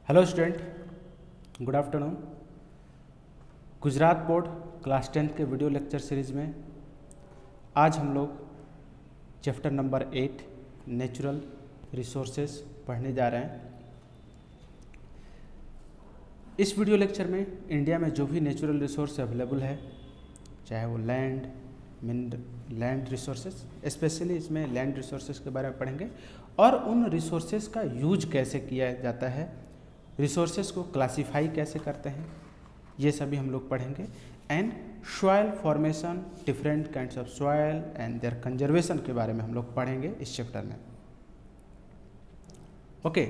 Hello student, good afternoon. Gujarat board class 10 के video lecture series में आज हम लोग चैप्टर नंबर 8 नेचुरल रिसोर्सेज पढ़ने जा रहे हैं। इस वीडियो लेक्चर में इंडिया में जो भी नेचुरल रिसोर्स अवेलेबल है, चाहे वो लैंड रिसोर्सेज, स्पेशली इसमें लैंड रिसोर्सेज के बारे में पढ़ेंगे और उन रिसोर्सेज का यूज कैसे किया जाता है, रिसोर्सेज को क्लासिफाई कैसे करते हैं, ये सभी हम लोग पढ़ेंगे। And soil formation, different kinds of soil and their conservation के बारे में हम लोग पढ़ेंगे इस चैप्टर में। ओके,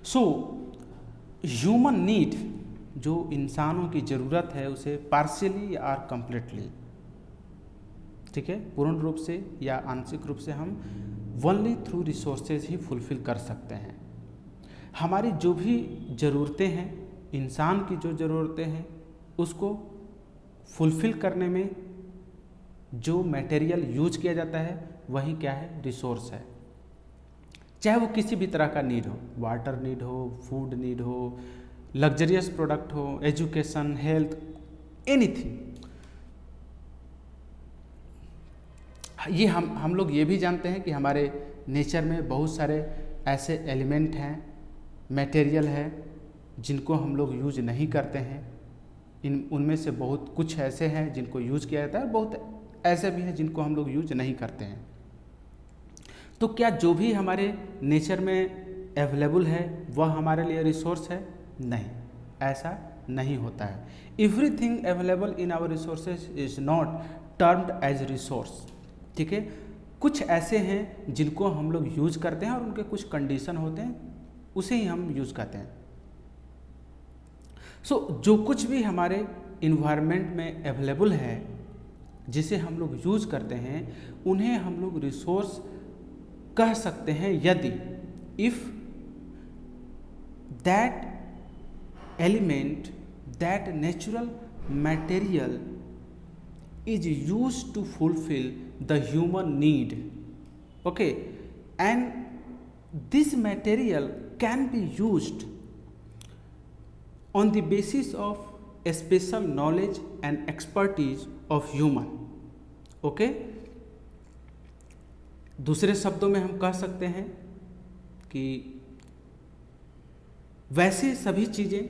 सो ह्यूमन नीड, जो इंसानों की ज़रूरत है, उसे पार्शियली और कंप्लीटली, ठीक है, पूर्ण रूप से या आंशिक रूप से हम ओनली थ्रू रिसोर्सेज ही फुलफिल कर सकते हैं। हमारी जो भी ज़रूरतें हैं, इंसान की जो ज़रूरतें हैं, उसको फुलफिल करने में जो मटेरियल यूज किया जाता है वही क्या है, रिसोर्स है। चाहे वो किसी भी तरह का नीड हो, वाटर नीड हो, फूड नीड हो, लग्जरियस प्रोडक्ट हो, एजुकेशन, हेल्थ, एनीथिंग। ये हम लोग ये भी जानते हैं कि हमारे नेचर में बहुत सारे ऐसे एलिमेंट हैं, मटेरियल है, जिनको हम लोग यूज नहीं करते हैं। उनमें से बहुत कुछ ऐसे हैं जिनको यूज किया जाता है, बहुत ऐसे भी हैं जिनको हम लोग यूज नहीं करते हैं। तो क्या जो भी हमारे नेचर में अवेलेबल है वह हमारे लिए रिसोर्स है? नहीं, ऐसा नहीं होता है। Everything available in our resources is not termed as resource, ठीक है। कुछ ऐसे हैं जिनको हम लोग यूज करते हैं और उनके कुछ कंडीशन होते हैं, उसे ही हम यूज करते हैं। सो जो कुछ भी हमारे इन्वायरमेंट में अवेलेबल है, जिसे हम लोग यूज करते हैं, उन्हें हम लोग रिसोर्स कह सकते हैं यदि if that element, that natural material is used to fulfill the human need, okay, and this material can be used on the basis of a special knowledge and expertise of human, okay। दूसरे शब्दों में हम कह सकते हैं कि वैसे सभी चीज़ें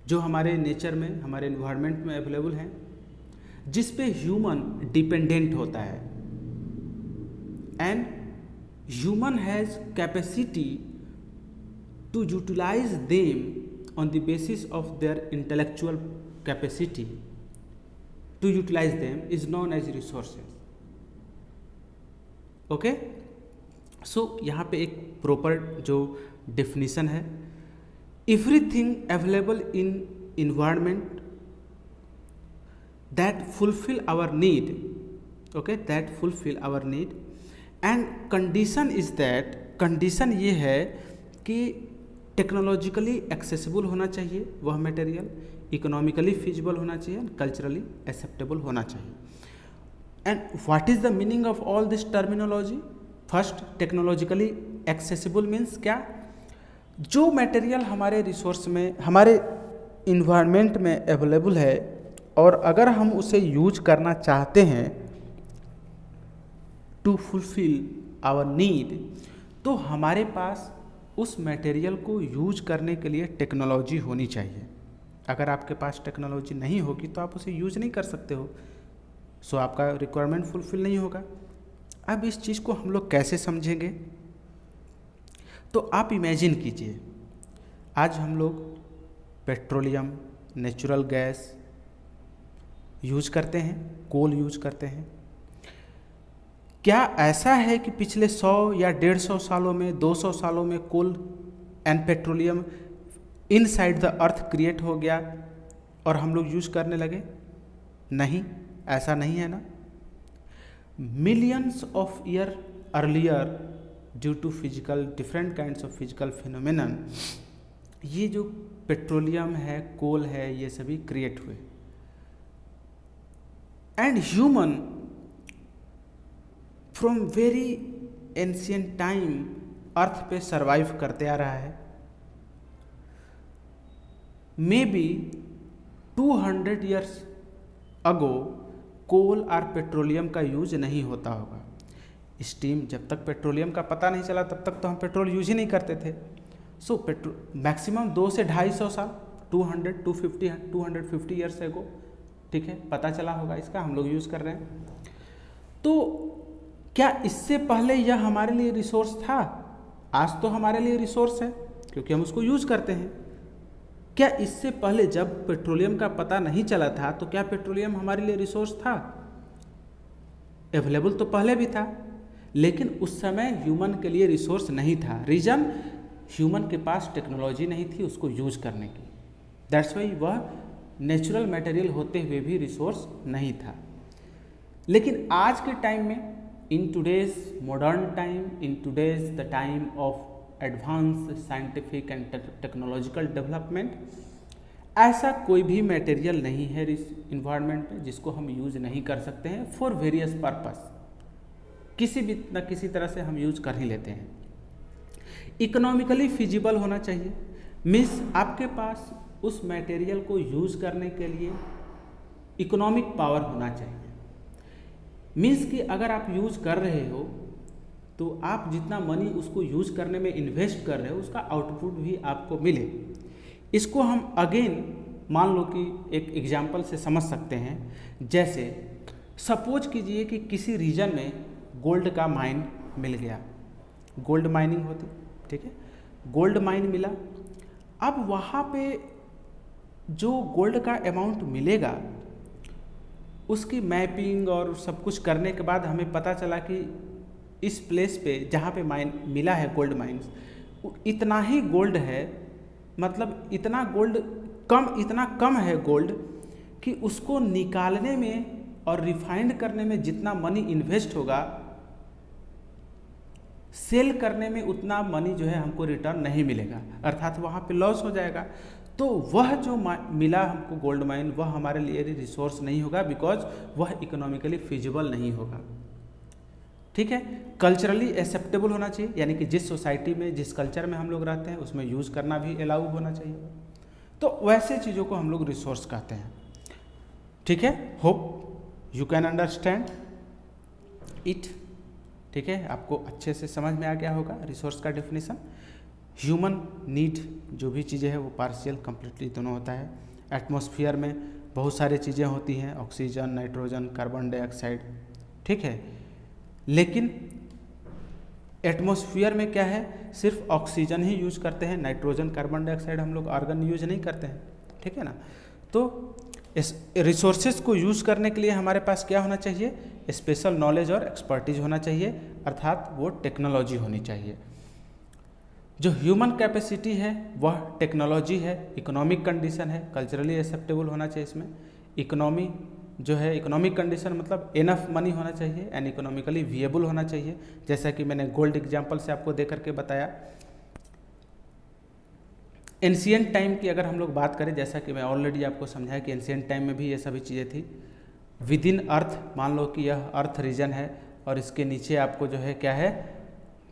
जो हमारे नेचर में, हमारे एनवायरनमेंट में अवेलेबल हैं, जिस पे ह्यूमन डिपेंडेंट होता है, and human has capacity to utilize them on the basis of their intellectual capacity, to utilize them is known as resources, okay. So यहाँ पे एक प्रॉपर जो डेफिनेशन है, everything available in environment that fulfill our need, okay, that fulfill our need, and condition is that, condition ये है कि technologically accessible होना चाहिए वह मटेरियल, इकोनॉमिकली फिजिबल होना चाहिए, कल्चरली एक्सेप्टेबल होना चाहिए। And what is the meaning of all this terminology? First, technologically accessible means क्या? जो मटेरियल हमारे रिसोर्स में, हमारे इन्वायरमेंट में अवेलेबल है, और अगर हम उसे यूज करना चाहते हैं टू फुलफिल आवर नीड, तो हमारे पास उस मटेरियल को यूज करने के लिए टेक्नोलॉजी होनी चाहिए। अगर आपके पास टेक्नोलॉजी नहीं होगी तो आप उसे यूज नहीं कर सकते हो, सो आपका रिक्वायरमेंट फुलफिल नहीं होगा। अब इस चीज़ को हम लोग कैसे समझेंगे? तो आप इमेजिन कीजिए, आज हम लोग पेट्रोलियम, नेचुरल गैस यूज करते हैं, कोल यूज करते हैं। क्या ऐसा है कि पिछले 100 या 150 सालों में, 200 सालों में coal and petroleum inside the earth create हो गया और हम लोग यूज करने लगे? नहीं, ऐसा नहीं है ना। Millions of year earlier, due to physical, different kinds of physical phenomenon, ये जो पेट्रोलियम है, कोल है, ये सभी क्रिएट हुए। And human from very ancient time earth पे सरवाइव करते आ रहा है। मे बी 200 ईयर्स अगो कोल और पेट्रोलियम का यूज नहीं होता होगा। स्टीम, जब तक पेट्रोलियम का पता नहीं चला तब तक तो हम पेट्रोल यूज ही नहीं करते थे। सो पेट्रोल मैक्सिमम 200 से 250 साल, 250 ईयर्स एगो, ठीक है, पता चला होगा इसका, हम लोग यूज़ कर रहे हैं। तो क्या इससे पहले यह हमारे लिए रिसोर्स था? आज तो हमारे लिए रिसोर्स है क्योंकि हम उसको यूज करते हैं। क्या इससे पहले जब पेट्रोलियम का पता नहीं चला था तो क्या पेट्रोलियम हमारे लिए रिसोर्स था? अवेलेबल तो पहले भी था, लेकिन उस समय ह्यूमन के लिए रिसोर्स नहीं था। रीजन, ह्यूमन के पास टेक्नोलॉजी नहीं थी उसको यूज करने की। दैट्स वाई वह नेचुरल मटेरियल होते हुए भी रिसोर्स नहीं था। लेकिन आज के टाइम में, in today's modern time, in today's the time of advance scientific and technological development, ऐसा कोई भी मटेरियल नहीं है इस इन्वायरमेंट में जिसको हम यूज नहीं कर सकते हैं फॉर वेरियस पर्पस। किसी भी न किसी तरह से हम यूज कर ही लेते हैं। इकोनॉमिकली फिजिबल होना चाहिए, मीन्स आपके पास उस मटेरियल को यूज करने के लिए इकोनॉमिक पावर होना चाहिए। मीन्स कि अगर आप यूज कर रहे हो तो आप जितना मनी उसको यूज करने में इन्वेस्ट कर रहे हो उसका आउटपुट भी आपको मिले। इसको हम अगेन मान लो कि एक एग्जाम्पल से समझ सकते हैं। जैसे सपोज कीजिए कि किसी रीजन में गोल्ड का माइन मिल गया, गोल्ड माइनिंग होती, ठीक है, गोल्ड माइन मिला। अब वहाँ पे जो गोल्ड का अमाउंट मिलेगा उसकी मैपिंग और सब कुछ करने के बाद हमें पता चला कि इस प्लेस पे जहाँ पे माइन मिला है गोल्ड माइंस, इतना ही गोल्ड है, मतलब इतना गोल्ड इतना कम है गोल्ड कि उसको निकालने में और रिफाइंड करने में जितना मनी इन्वेस्ट होगा, सेल करने में उतना मनी जो है हमको रिटर्न नहीं मिलेगा, अर्थात वहाँ पे लॉस हो जाएगा। तो वह जो मिला हमको गोल्ड माइन वह हमारे लिए रिसोर्स नहीं होगा, बिकॉज वह इकोनॉमिकली फिजिबल नहीं होगा। ठीक है, कल्चरली एक्सेप्टेबल होना चाहिए, यानी कि जिस सोसाइटी में जिस कल्चर में हम लोग रहते हैं उसमें यूज़ करना भी अलाउ होना चाहिए। तो वैसे चीज़ों को हम लोग रिसोर्स कहते हैं। ठीक है, hope you can understand it. ठीक है, आपको अच्छे से समझ में आ गया होगा रिसोर्स का डेफिनेशन। ह्यूमन नीड जो भी चीज़ें हैं वो पार्शियल कंप्लीटली दोनों होता है। एटमॉस्फेयर में बहुत सारी चीज़ें होती हैं, ऑक्सीजन, नाइट्रोजन, कार्बन डाइऑक्साइड, ठीक है, लेकिन एटमॉस्फेयर में क्या है, सिर्फ ऑक्सीजन ही यूज करते हैं, नाइट्रोजन, कार्बन डाइऑक्साइड हम लोग आर्गन यूज नहीं करते हैं। ठीक है ना। तो इस रिसोर्सेज को यूज करने के लिए हमारे पास क्या होना चाहिए, स्पेशल नॉलेज और एक्सपर्टीज होना चाहिए, अर्थात वो टेक्नोलॉजी होनी चाहिए। जो ह्यूमन कैपेसिटी है वह टेक्नोलॉजी है, इकोनॉमिक कंडीशन है, कल्चरली एक्सेप्टेबल होना चाहिए। इसमें इकोनॉमी जो है, इकोनॉमिक कंडीशन मतलब इनफ मनी होना चाहिए एंड इकोनॉमिकली विएबल होना चाहिए, जैसा कि मैंने गोल्ड एग्जांपल से आपको दे करके बताया। एंशिएंट टाइम की अगर हम लोग बात करें, जैसा कि मैं ऑलरेडी आपको समझाया कि एंशिएंट टाइम में भी ये सभी चीज़ें थी। विद इन अर्थ, मान लो कि यह अर्थ रीजन है और इसके नीचे आपको जो है क्या है,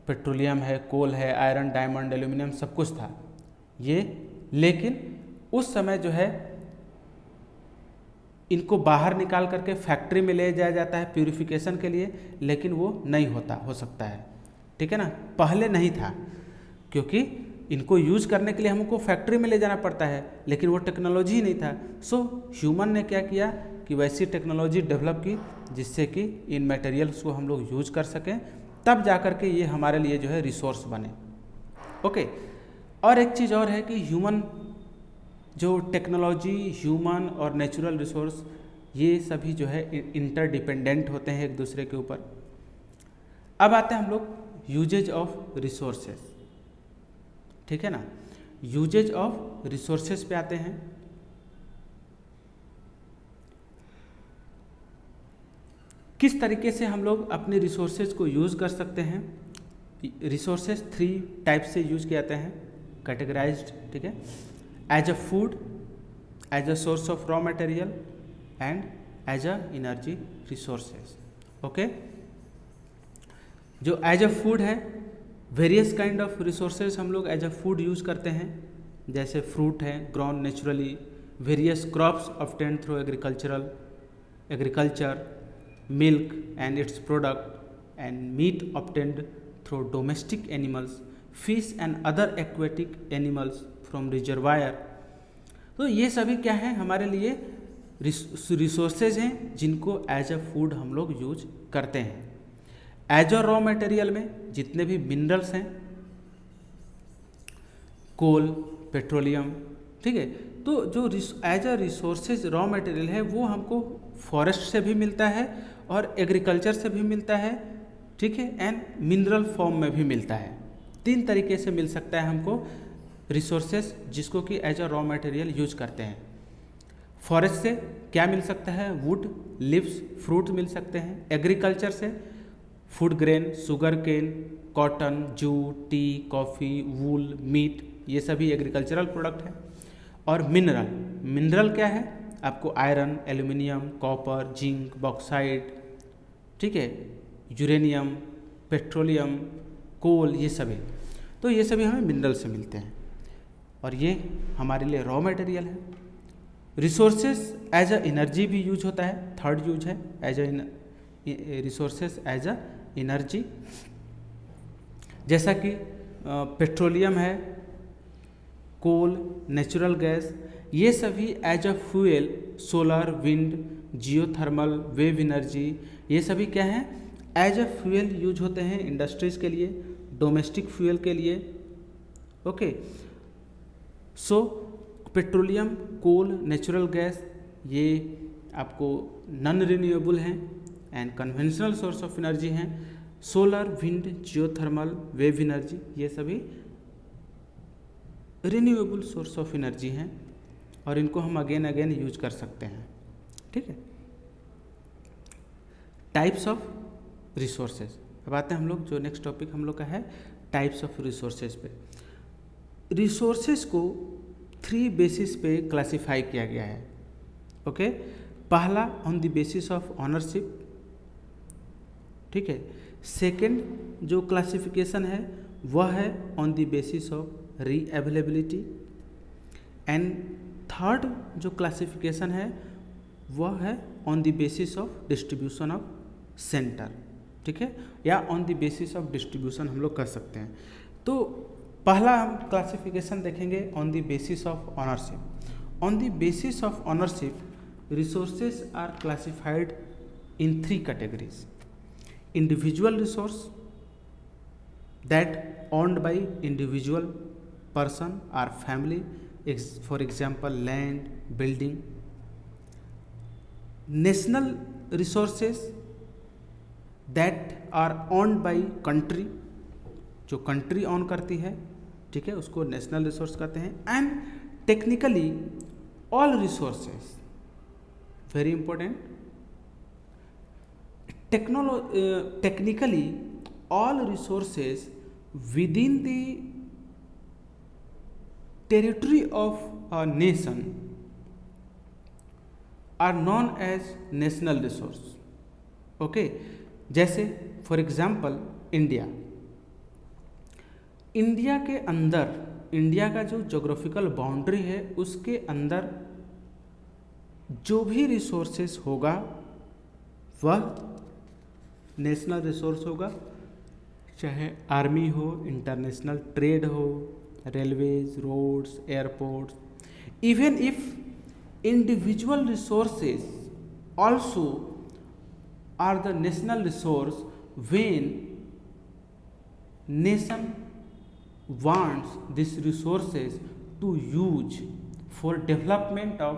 पेट्रोलियम है, कोल है, आयरन, डायमंड, एल्यूमिनियम, सब कुछ था ये। लेकिन उस समय जो है इनको बाहर निकाल करके फैक्ट्री में ले जाया जाता है प्यूरिफिकेशन के लिए, लेकिन वो नहीं होता, हो सकता है। ठीक है ना, पहले नहीं था क्योंकि इनको यूज करने के लिए हमको फैक्ट्री में ले जाना पड़ता है, लेकिन वो टेक्नोलॉजी ही नहीं था। सो ह्यूमन ने क्या किया कि वैसी टेक्नोलॉजी डेवलप की जिससे कि इन मटेरियल्स को हम लोग यूज कर सकें, तब जा कर के ये हमारे लिए जो है रिसोर्स बने। ओके, और एक चीज़ और है कि ह्यूमन जो टेक्नोलॉजी, ह्यूमन और नेचुरल रिसोर्स, ये सभी जो है इंटरडिपेंडेंट होते हैं एक दूसरे के ऊपर। अब आते हैं हम लोग यूजेज ऑफ रिसोर्सेज। ठीक है ना, यूजेज ऑफ रिसोर्सेज पे आते हैं। किस तरीके से हम लोग अपने रिसोर्सेज को यूज़ कर सकते हैं। रिसोर्सेज 3 टाइप से यूज किए जाते हैं, कैटेगराइज्ड। ठीक है, as a food, as a source of raw material and as a energy resources. Okay, जो एज अ फूड है वेरियस काइंड ऑफ रिसोर्सेज हम लोग एज अ फूड यूज़ करते हैं, जैसे फ्रूट हैं grown naturally, various crops obtained through agriculture, milk and its product and meat obtained through domestic animals, fish and other aquatic animals from reservoir. तो ये सभी क्या है हमारे लिए रिसोर्सेज हैं जिनको एज अ फूड हम लोग यूज करते हैं। एज अ रॉ मटेरियल में जितने भी मिनरल्स हैं, कोल, पेट्रोलियम, ठीक है, तो जो as a resources raw material है वो हमको फॉरेस्ट से भी मिलता है और एग्रीकल्चर से भी मिलता है, ठीक है, एंड मिनरल फॉर्म में भी मिलता है। 3 तरीके से मिल सकता है हमको रिसोर्सेज जिसको कि as a raw material use करते हैं। फॉरेस्ट से क्या मिल सकता है? वुड, लिव्स, फ्रूट मिल सकते हैं। एग्रीकल्चर से food grain, sugar cane, cotton, jute, tea, coffee, wool, meat, ये सभी एग्रीकल्चरल प्रोडक्ट हैं। और मिनरल क्या है? आपको iron, aluminium, copper, zinc, bauxite, ठीक है, यूरेनियम, पेट्रोलियम, कोल, ये सभी। तो ये सभी हमें मिनरल से मिलते हैं और ये हमारे लिए रॉ मटेरियल है। रिसोर्सेज एज अ एनर्जी भी यूज होता है, थर्ड यूज है as a resources as a energy, जैसा कि पेट्रोलियम है, कोल, नेचुरल गैस, ये सभी as a fuel, solar, wind, geothermal, wave energy, ये सभी क्या है? एज अ फ्यूल यूज होते हैं इंडस्ट्रीज के लिए, डोमेस्टिक फ्यूल के लिए। Okay, so petroleum, coal, natural gas, ये आपको नॉन रिन्यूएबल हैं and conventional source of energy हैं। Solar, wind, geothermal, wave energy, ये सभी रिन्यूएबल सोर्स ऑफ एनर्जी हैं और इनको हम अगेन यूज कर सकते हैं, ठीक है। Types of resources. अब आते हैं हम लोग जो नेक्स्ट टॉपिक हम लोग का है टाइप्स ऑफ रिसोर्सेज पे। रिसोर्सेज को 3 बेसिस पे क्लासिफाई किया गया है। ओके, पहला on the basis of ownership, ठीक है। सेकंड जो क्लासिफिकेशन है वह है on the basis of re availability and third जो क्लासिफिकेशन है वह है on the basis of distribution of centre, ठीक है, या on the basis of distribution हम लोग कर सकते हैं। तो पहला हम क्लासिफिकेशन देखेंगे on the basis of ownership. On the basis of ownership resources are classified in 3 categories. Individual resource that owned by individual person or family, for example land, building. National resources that are owned by country, जो country on करती है, ठीक है, उसको national resource कहते हैं। And technically all resources, very important, technically all resources within the territory of a nation are known as national resource। Okay, जैसे for example India के अंदर, इंडिया का जो जोग्राफिकल बाउंड्री है उसके अंदर जो भी रिसोर्सेस होगा वह नेशनल रिसोर्स होगा, चाहे आर्मी हो, इंटरनेशनल ट्रेड हो, railways, roads, airports. Even if individual resources also are the national resource when nation wants these resources to use for development of,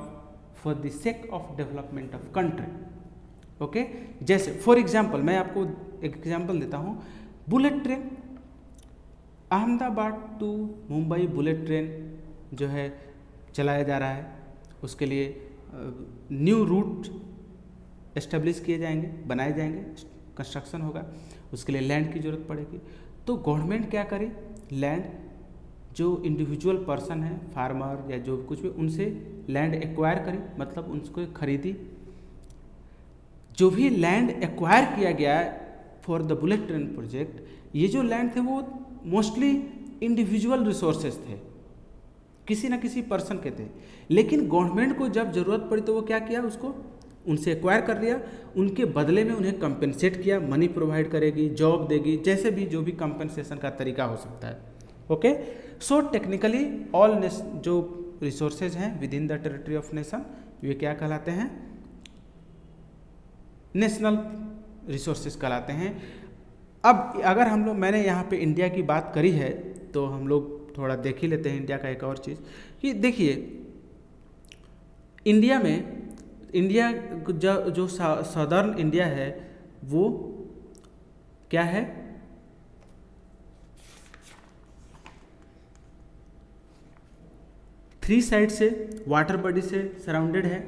for the sake of development of country। Okay, जैसे for example मैं आपको एक example देता हूँ। Bullet train, Ahmedabad to Mumbai bullet train जो है चलाया जा रहा है, उसके लिए न्यू रूट एस्टेब्लिश किए जाएंगे, बनाए जाएंगे, कंस्ट्रक्शन होगा, उसके लिए लैंड की ज़रूरत पड़ेगी। तो गवर्नमेंट क्या करे, लैंड जो इंडिविजुअल पर्सन है, फार्मर या जो कुछ भी, उनसे लैंड एक्वायर करी, मतलब उनको खरीदी। जो भी लैंड एक्वायर किया गया for the bullet train project, ये जो लैंड थे वो मोस्टली इंडिविजुअल रिसोर्सेज थे, किसी ना किसी पर्सन के थे, लेकिन गवर्नमेंट को जब ज़रूरत पड़ी तो वो क्या किया, उसको उनसे एक्वायर कर लिया, उनके बदले में उन्हें कंपेंसेट किया, मनी प्रोवाइड करेगी, जॉब देगी, जैसे भी जो भी कंपेंसेशन का तरीका हो सकता है। ओके, सो टेक्निकली ऑल जो रिसोर्सेज हैं within the territory of nation, वे क्या कहलाते हैं, नेशनल रिसोर्सेज कहलाते हैं। अब अगर हम लोग, मैंने यहाँ पे इंडिया की बात करी है, तो हम लोग थोड़ा देख ही लेते हैं इंडिया का एक और चीज़ कि देखिए इंडिया में, इंडिया जो सदर्न इंडिया है वो क्या है, थ्री साइड से वाटर बॉडी से सराउंडेड है।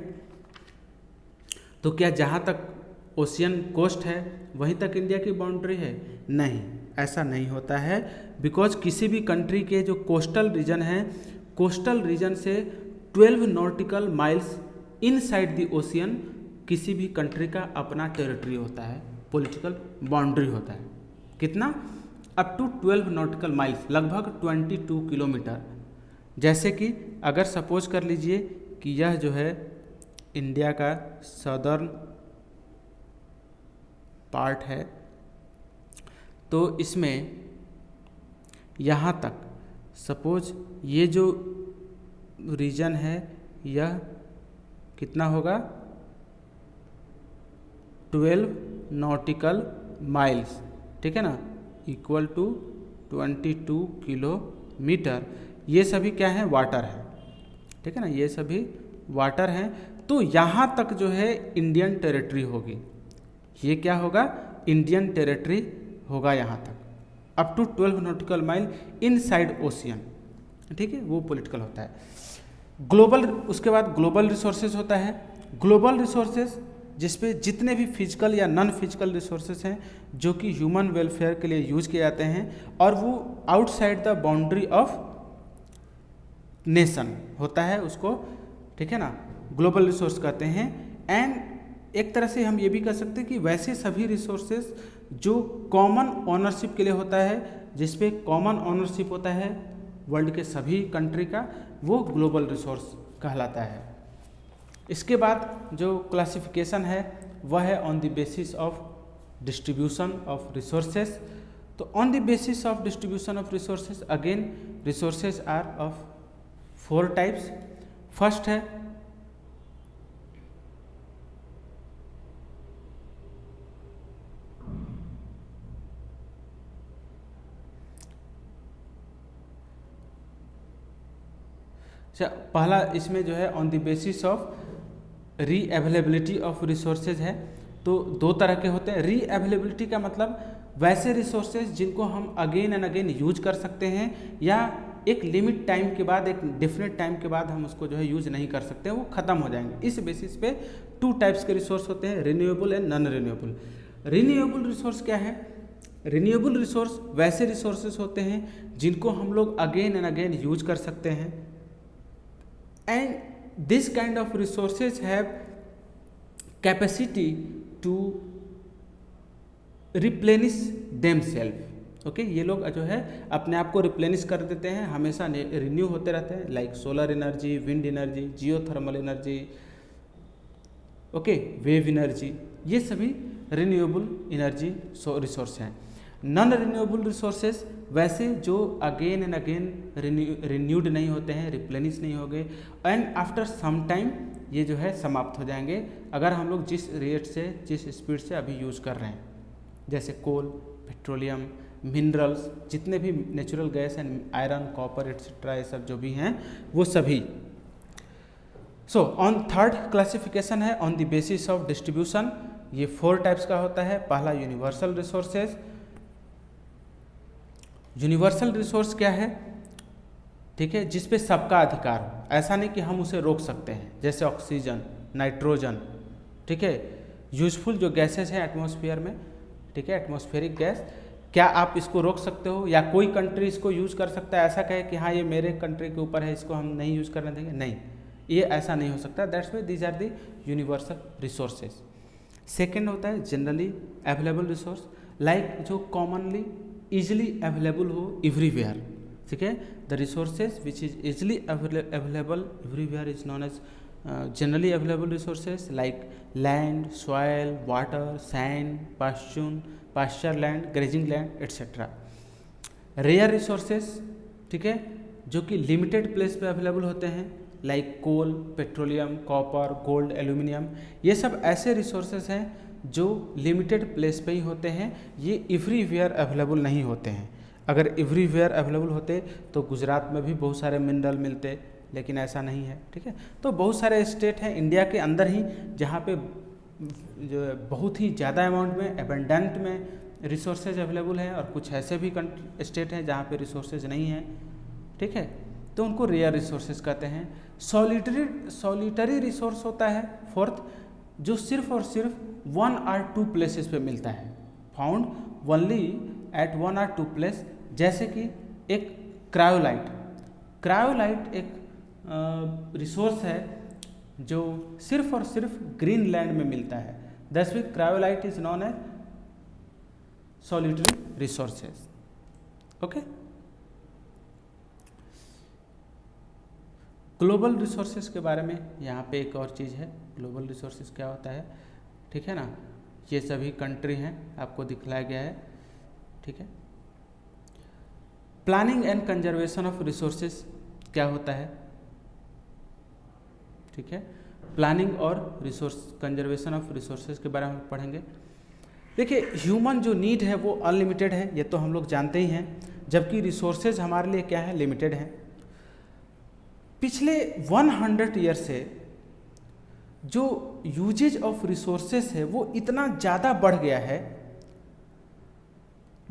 तो क्या जहाँ तक ओशियन कोस्ट है वहीं तक इंडिया की बाउंड्री है? नहीं, ऐसा नहीं होता है, बिकॉज किसी भी कंट्री के जो कोस्टल रीजन है, कोस्टल रीजन से 12 nautical miles inside the ocean किसी भी कंट्री का अपना टेरिटरी होता है, पॉलिटिकल बाउंड्री होता है। कितना? अप टू 12 नॉटिकल माइल्स, लगभग 22 किलोमीटर। जैसे कि अगर सपोज कर लीजिए कि यह जो है इंडिया का सदर्न पार्ट है, तो इसमें यहाँ तक सपोज ये जो रीजन है यह कितना होगा, 12 नॉटिकल माइल्स, ठीक है ना, इक्वल टू 22 किलोमीटर। ये सभी क्या है, वाटर है, ठीक है ना, ये सभी वाटर हैं। तो यहाँ तक जो है इंडियन टेरिटरी होगी, ये क्या होगा, इंडियन टेरिटरी होगा यहाँ तक, up to 12 nautical mile inside ocean, ठीक है, वो पॉलिटिकल होता है। ग्लोबल, उसके बाद ग्लोबल रिसोर्सेज होता है। ग्लोबल रिसोर्सेज जिसपे जितने भी फिजिकल या नॉन फिजिकल रिसोर्सेज हैं जो कि ह्यूमन वेलफेयर के लिए यूज किए जाते हैं और वो outside the boundary of nation होता है, उसको, ठीक है ना, ग्लोबल रिसोर्स कहते हैं। एंड एक तरह से हम ये भी कह सकते हैं कि वैसे सभी रिसोर्सेज जो कॉमन ओनरशिप के लिए होता है, जिस पे कॉमन ओनरशिप होता है वर्ल्ड के सभी कंट्री का, वो ग्लोबल रिसोर्स कहलाता है। इसके बाद जो क्लासिफिकेशन है वह है on the basis of distribution of resources. तो on the basis of distribution of resources, again resources are of 4 types. First है पहला, इसमें जो है on the basis of re availability of resources है। तो 2 तरह के होते हैं। री अवेलेबिलिटी का मतलब वैसे रिसोर्सेज जिनको हम अगेन एंड अगेन यूज कर सकते हैं, या एक लिमिट टाइम के बाद, एक डेफिनेट टाइम के बाद हम उसको जो है यूज नहीं कर सकते, वो खत्म हो जाएंगे। इस बेसिस पे 2 टाइप्स के रिसोर्स होते हैं, renewable and non renewable. Renewable resource क्या है? रिन्यूएबल रिसोर्स वैसे रिसोर्सेज होते हैं जिनको हम लोग अगेन एंड अगेन यूज कर सकते हैं, and this kind of resources have capacity to replenish themselves. Okay, ये लोग जो है अपने आप को रिप्लेनिश कर देते हैं, हमेशा रिन्यू होते रहते हैं, like solar energy, wind energy, geothermal energy, okay, wave energy, ये सभी रिन्यूएबल एनर्जी रिसोर्स हैं। नॉन रिन्यूएबल रिसोर्सेज वैसे जो अगेन एंड अगेन रिन्यूड नहीं होते हैं, रिप्लेनिश नहीं हो गए, एंड आफ्टर सम टाइम ये जो है समाप्त हो जाएंगे अगर हम लोग जिस रेट से, जिस स्पीड से अभी यूज़ कर रहे हैं, जैसे कोल, पेट्रोलियम, मिनरल्स, जितने भी natural gas and iron, copper etcetera, ये सब जो भी हैं वो सभी। सो ऑन थर्ड क्लासिफिकेशन है on the basis of distribution. ये 4 टाइप्स का होता है। पहला यूनिवर्सल रिसोर्सेज। यूनिवर्सल रिसोर्स क्या है? ठीक है, जिस पे सबका अधिकार हो, ऐसा नहीं कि हम उसे रोक सकते हैं, जैसे ऑक्सीजन, नाइट्रोजन, ठीक है, यूजफुल जो गैसेस हैं एटमॉस्फेयर में, ठीक है, एटमॉस्फेरिक गैस, क्या आप इसको रोक सकते हो या कोई कंट्री इसको यूज़ कर सकता है, ऐसा कहे कि हाँ ये मेरे कंट्री के ऊपर है, इसको हम नहीं यूज़ करने देंगे? नहीं, ये ऐसा नहीं हो सकता। That's why these are the universal resources. Second होता है जनरली अवेलेबल रिसोर्स, लाइक जो कॉमनली ईजिली अवेलेबल हो एवरीवेयर, ठीक है। The resources which is easily available everywhere is known as generally available resources like land, soil, water, sand, pasture land, grazing land etcetera. Rare resources, ठीक है, जो कि limited place पे available होते हैं like coal, petroleum, copper, gold, aluminium. ये सब ऐसे रिसोर्सेज हैं जो लिमिटेड प्लेस पे ही होते हैं, ये एवरीवेयर अवेलेबल नहीं होते हैं। अगर एवरीवेयर अवेलेबल होते तो गुजरात में भी बहुत सारे मिनरल मिलते, लेकिन ऐसा नहीं है, ठीक है। तो बहुत सारे स्टेट हैं इंडिया के अंदर ही जहाँ पे जो बहुत ही ज़्यादा अमाउंट में एबंडेंट में रिसोर्सेज अवेलेबल है, और कुछ ऐसे भी स्टेट हैं जहाँ पे रिसोर्सेज नहीं हैं, ठीक है। तो उनको रेयर रिसोर्सेज कहते हैं। सॉलिटरी रिसोर्स होता है फोर्थ, जो सिर्फ और सिर्फ 1 or 2 प्लेसेस पे मिलता है, found only at 1 or 2 place. जैसे कि एक क्रायोलाइट एक रिसोर्स है जो सिर्फ और सिर्फ ग्रीनलैंड में मिलता है। That's why cryolite is known as solitary resources, okay. Global resources के बारे में यहाँ पे एक और चीज़ है, ग्लोबल रिसोर्सेज क्या होता है, ठीक है ना। ये सभी कंट्री हैं, आपको दिखलाया गया है, ठीक है। Planning and conservation of resources क्या होता है, ठीक है। प्लानिंग और कंजर्वेशन ऑफ रिसोर्सेज के बारे में पढ़ेंगे। देखिए, ह्यूमन जो नीड है वो अनलिमिटेड है, ये तो हम लोग जानते ही हैं, जबकि रिसोर्सेज हमारे लिए क्या है, लिमिटेड है। पिछले 100 ईयर से जो यूजेज ऑफ रिसोर्सेज है वो इतना ज़्यादा बढ़ गया है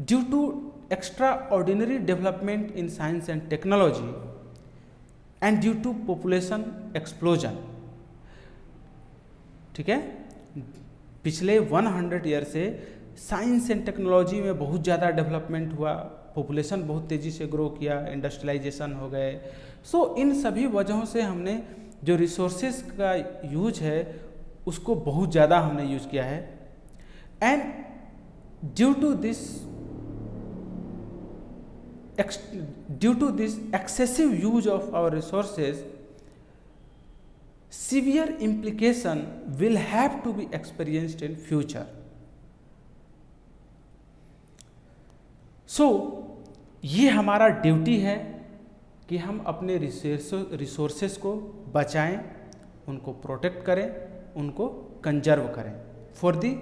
due to extraordinary development in science and technology and due to population explosion, ठीक है। पिछले 100 ईयर से साइंस एंड टेक्नोलॉजी में बहुत ज़्यादा डेवलपमेंट हुआ, पॉपुलेशन बहुत तेज़ी से ग्रो किया, इंडस्ट्रियलाइजेशन हो गए। सो इन सभी वजहों से हमने जो रिसोर्सेज का यूज है उसको बहुत ज़्यादा हमने यूज किया है। And due to this excessive use of our resources, severe implication will have to be experienced in future. So ये हमारा ड्यूटी है कि हम अपने रिसोर्सेस को बचाएं, उनको प्रोटेक्ट करें, उनको कंजर्व करें फॉर द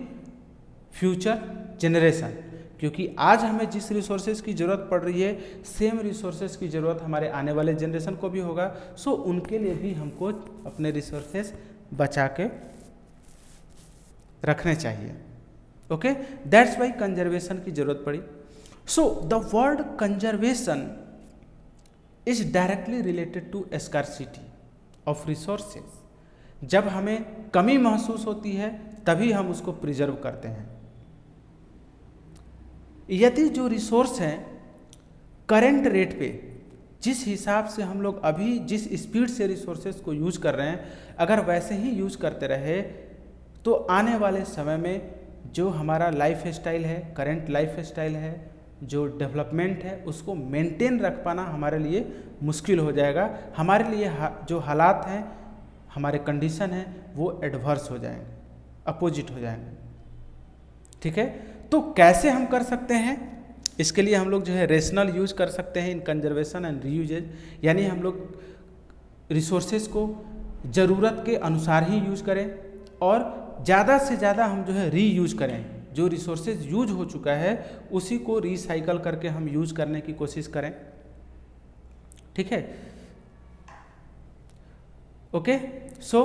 फ्यूचर जनरेशन। क्योंकि आज हमें जिस रिसोर्सेज की ज़रूरत पड़ रही है, सेम रिसोर्सेज की ज़रूरत हमारे आने वाले जनरेशन को भी होगा। सो उनके लिए भी हमको अपने रिसोर्सेज बचा के रखने चाहिए, ओके। दैट्स वाई कंजर्वेशन की ज़रूरत पड़ी। So the word conservation is directly related to scarcity of resources. जब हमें कमी महसूस होती है तभी हम उसको प्रिजर्व करते हैं। यदि जो रिसोर्स हैं करेंट रेट पे, जिस हिसाब से हम लोग अभी जिस स्पीड से रिसोर्सेज को यूज कर रहे हैं, अगर वैसे ही यूज करते रहे तो आने वाले समय में जो हमारा लाइफ स्टाइल है, करेंट लाइफ स्टाइल है, जो डेवलपमेंट है, उसको मेंटेन रख पाना हमारे लिए मुश्किल हो जाएगा। हमारे लिए जो हालात हैं, हमारे कंडीशन हैं, वो एडवर्स हो जाएंगे, अपोजिट हो जाएंगे, ठीक है। तो कैसे हम कर सकते हैं, इसके लिए हम लोग जो है रेशनल यूज कर सकते हैं इन कंजर्वेशन एंड रीयूजेज। यानी हम लोग रिसोर्सेज को ज़रूरत के अनुसार ही यूज करें और ज़्यादा से ज़्यादा हम जो है रीयूज करें। जो रिसोर्सेज यूज हो चुका है उसी को रिसाइकल करके हम यूज करने की कोशिश करें, ठीक है, ओके। सो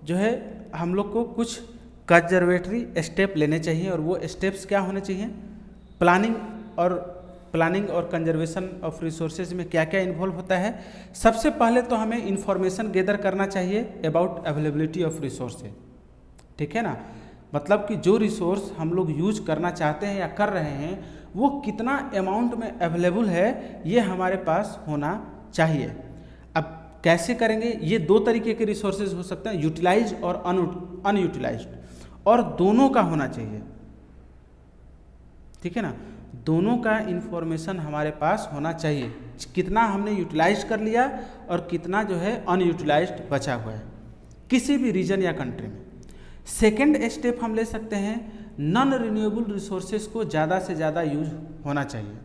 जो है हम लोग को कुछ कंजर्वेटरी स्टेप लेने चाहिए, और वो स्टेप्स क्या होने चाहिए, प्लानिंग और कंजर्वेशन ऑफ रिसोर्सेज में क्या क्या इन्वॉल्व होता है। सबसे पहले तो हमें इंफॉर्मेशन गैदर करना चाहिए अबाउट अवेलेबिलिटी ऑफ रिसोर्सेज, ठीक है ना। मतलब कि जो रिसोर्स हम लोग यूज करना चाहते हैं या कर रहे हैं वो कितना अमाउंट में अवेलेबल है, ये हमारे पास होना चाहिए। अब कैसे करेंगे, ये दो तरीके के रिसोर्सेज हो सकते हैं, यूटिलाइज और अनयूटिलाइज्ड, और दोनों का होना चाहिए, ठीक है ना। दोनों का इन्फॉर्मेशन हमारे पास होना चाहिए, कितना हमने यूटिलाइज कर लिया और कितना जो है अनयूटिलाइज्ड बचा हुआ है किसी भी रीजन या कंट्री में। सेकेंड स्टेप हम ले सकते हैं, नॉन रिन्यूएबल रिसोर्सेज को ज़्यादा से ज़्यादा यूज होना चाहिए,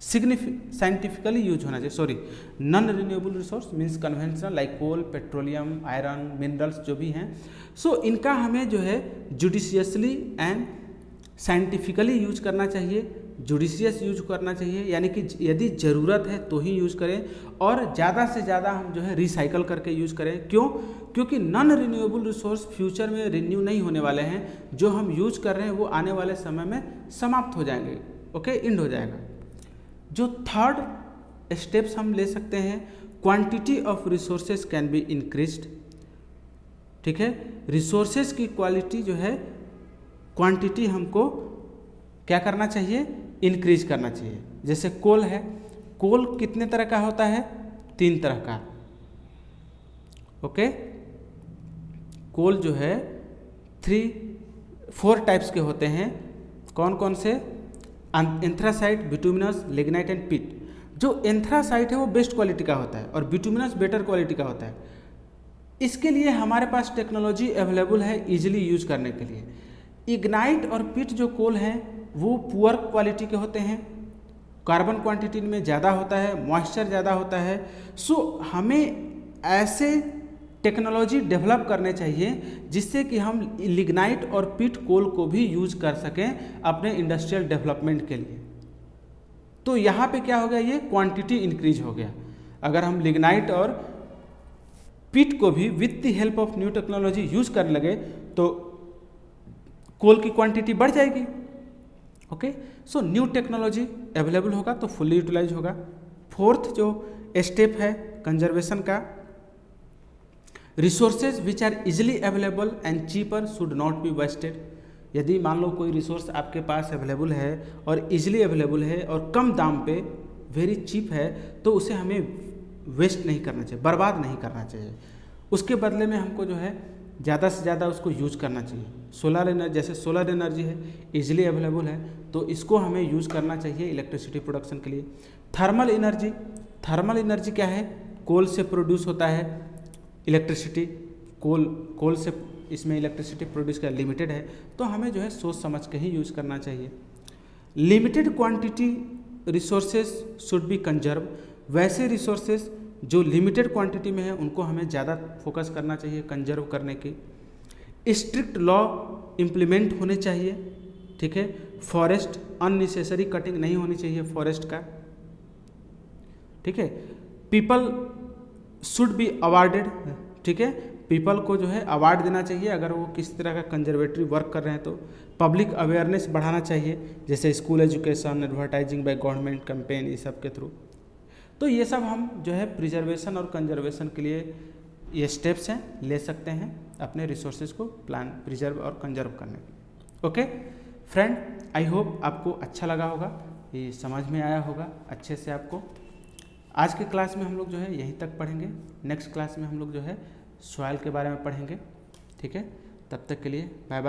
साइंटिफिकली यूज होना चाहिए। Sorry, non renewable resource means conventional like coal, petroleum, iron, minerals जो भी हैं, सो इनका हमें जो है जुडिशियसली एंड साइंटिफिकली यूज करना चाहिए, जुडिशियस यूज करना चाहिए, यानी कि यदि ज़रूरत है तो ही यूज करें और ज़्यादा से ज़्यादा हम जो है रिसाइकल करके यूज करें। क्यों? क्योंकि नॉन रिन्यूएबल रिसोर्स फ्यूचर में रिन्यू नहीं होने वाले हैं, जो हम यूज कर रहे हैं वो आने वाले समय में समाप्त हो जाएंगे, ओके, एंड हो जाएगा। जो थर्ड स्टेप्स हम ले सकते हैं, quantity of resources can be increased, ठीक है, रिसोर्सेज की क्वालिटी जो है, क्वांटिटी हमको क्या करना चाहिए, इंक्रीज करना चाहिए। जैसे कोल है, कोल कितने तरह का होता है, 3 तरह का, ओके, कोल जो है 4 टाइप्स के होते हैं। कौन कौन से? एंथ्रासाइट, बिटुमिनस, लिग्नाइट एंड पिट। जो एंथ्रासाइट है वो बेस्ट क्वालिटी का होता है और बिटुमिनस बेटर क्वालिटी का होता है। इसके लिए हमारे पास टेक्नोलॉजी अवेलेबल है इजीली यूज करने के लिए। इग्नाइट और पिट जो कोल हैं वो पुअर क्वालिटी के होते हैं, कार्बन क्वांटिटी में ज़्यादा होता है, मॉइस्चर ज़्यादा होता है। सो हमें ऐसे टेक्नोलॉजी डेवलप करने चाहिए जिससे कि हम लिग्नाइट और पिट कोल को भी यूज कर सकें अपने इंडस्ट्रियल डेवलपमेंट के लिए। तो यहाँ पे क्या हो गया, ये क्वांटिटी इंक्रीज हो गया। अगर हम लिग्नाइट और पिट को भी with the help of new technology use करने लगे तो कोल की क्वांटिटी बढ़ जाएगी, okay. So new technology available होगा तो फुल्ली यूटिलाइज होगा। फोर्थ जो स्टेप है कंजर्वेशन का, resources which are easily available and cheaper should not be wasted. यदि मान लो कोई रिसोर्स आपके पास अवेलेबल है और इजिली अवेलेबल है और कम दाम पे वेरी चीप है, तो उसे हमें वेस्ट नहीं करना चाहिए, बर्बाद नहीं करना चाहिए। उसके बदले में हमको जो है ज़्यादा से ज़्यादा उसको यूज करना चाहिए। सोलर एनर्जी, जैसे सोलर एनर्जी है, इजीली अवेलेबल है, तो इसको हमें यूज़ करना चाहिए इलेक्ट्रिसिटी प्रोडक्शन के लिए। थर्मल एनर्जी, थर्मल एनर्जी क्या है, कोल से प्रोड्यूस होता है इलेक्ट्रिसिटी, कोल से इसमें इलेक्ट्रिसिटी प्रोड्यूस का लिमिटेड है, तो हमें जो है सोच समझ के ही यूज़ करना चाहिए। Limited quantity resources should be conserve. वैसे रिसोर्सेज जो लिमिटेड क्वांटिटी में है उनको हमें ज़्यादा फोकस करना चाहिए कंजर्व करने की। स्ट्रिक्ट लॉ इम्प्लीमेंट होने चाहिए, ठीक है। फॉरेस्ट, अननेसेसरी कटिंग नहीं होनी चाहिए फॉरेस्ट का, ठीक है। पीपल शुड बी अवार्डेड, ठीक है, पीपल को जो है अवार्ड देना चाहिए अगर वो किस तरह का कंजर्वेटरी वर्क कर रहे हैं। तो पब्लिक अवेयरनेस बढ़ाना चाहिए, जैसे school education, advertising by government campaign, ये सब के थ्रू। तो ये सब हम जो है प्रिजर्वेशन और कंजर्वेशन के लिए ये स्टेप्स हैं, ले सकते हैं अपने रिसोर्सेज को प्लान, प्रिजर्व और कंजर्व करने के लिए। ओके फ्रेंड, आई होप आपको अच्छा लगा होगा, ये समझ में आया होगा अच्छे से आपको। आज के क्लास में हम लोग जो है यहीं तक पढ़ेंगे। नेक्स्ट क्लास में हम लोग जो है सॉइल के बारे में पढ़ेंगे, ठीक है। तब तक के लिए बाय बाय।